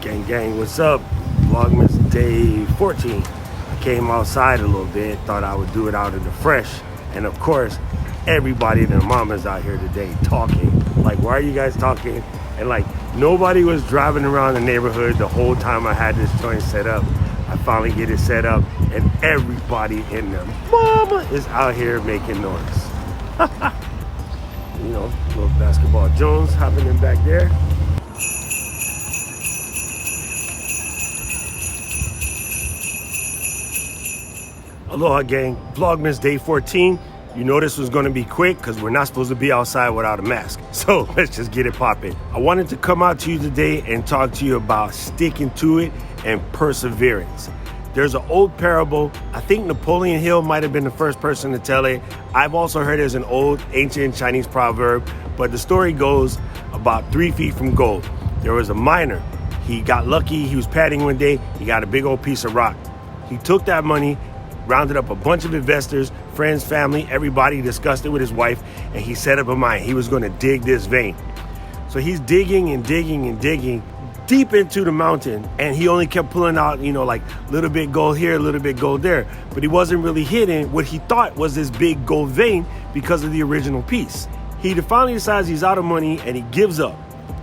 Gang, what's up? Vlogmas day 14. I came outside a little bit, thought I would do it out in the fresh. And of course, everybody and their mamas out here today talking. Like, why are you guys talking? And like, nobody was driving around the neighborhood the whole time I had this joint set up. I finally get it set up, and everybody and their mama is out here making noise. You know, little basketball Jones hopping in back there. Aloha gang, Vlogmas day 14. You know this was gonna be quick because we're not supposed to be outside without a mask. So let's just get it popping. I wanted to come out to you today and talk to you about sticking to it and perseverance. There's an old parable. I think Napoleon Hill might have been the first person to tell it. I've also heard there's an old ancient Chinese proverb, but the story goes about 3 feet from gold. There was a miner. He got lucky. He was padding one day. He got a big old piece of rock. He took that money, rounded up a bunch of investors, friends, family, everybody, discussed it with his wife, and he set up a mine. He was going to dig this vein. So he's digging and digging and digging deep into the mountain, and he only kept pulling out, you know, like little bit gold here, a little bit gold there, but he wasn't really hitting what he thought was this big gold vein because of the original piece. He finally decides he's out of money and he gives up,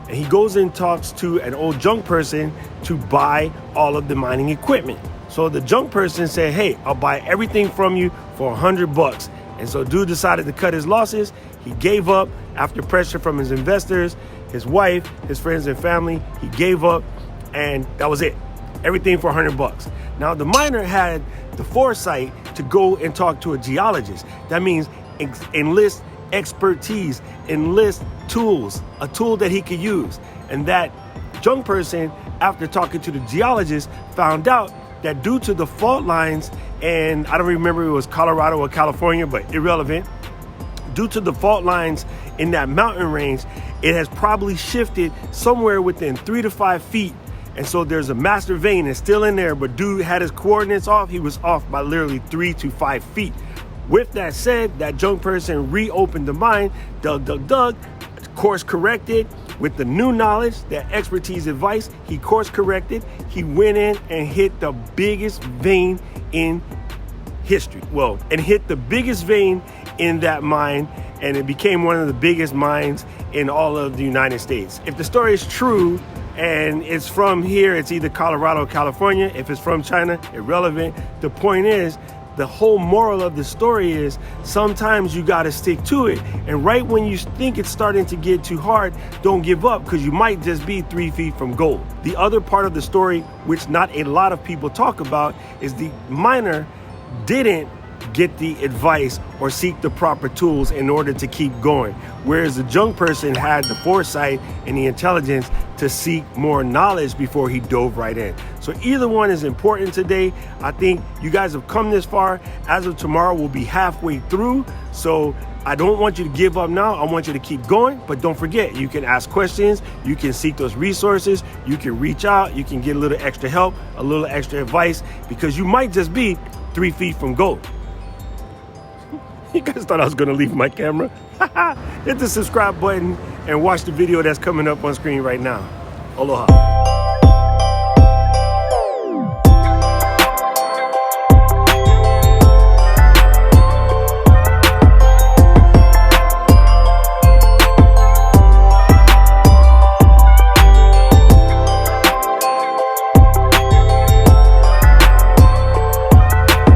and he goes and talks to an old junk person to buy all of the mining equipment. So the junk person said, hey, I'll buy everything from you for $100. And so dude decided to cut his losses. He gave up after pressure from his investors, his wife, his friends and family. He gave up, and that was it. Everything for $100. Now the miner had the foresight to go and talk to a geologist. That means enlist expertise, enlist tools, a tool that he could use. And that junk person, after talking to the geologist, found out that due to the fault lines, and I don't remember if it was Colorado or California, but irrelevant, due to the fault lines in that mountain range, it has probably shifted somewhere within 3 to 5 feet. And so there's a master vein that's still in there, but dude had his coordinates off. He was off by literally 3 to 5 feet. With that said, that junk person reopened the mine, dug, course corrected with the new knowledge, that expertise advice. He course corrected. He went in and hit the biggest vein in history. Well, and hit the biggest vein in that mine, and it became one of the biggest mines in all of the United States. If the story is true and it's from here, it's either Colorado or California. If it's from China, irrelevant. The point is, the whole moral of the story is sometimes you got to stick to it. And right when you think it's starting to get too hard, don't give up, because you might just be 3 feet from gold. The other part of the story, which not a lot of people talk about, is the miner didn't get the advice or seek the proper tools in order to keep going. Whereas the junk person had the foresight and the intelligence to seek more knowledge before he dove right in. So either one is important today. I think you guys have come this far. As of tomorrow, we'll be halfway through. So I don't want you to give up now. I want you to keep going, but don't forget, you can ask questions, you can seek those resources, you can reach out, you can get a little extra help, a little extra advice, because you might just be 3 feet from gold. You guys thought I was gonna leave my camera? Hit the subscribe button and watch the video that's coming up on screen right now. Aloha.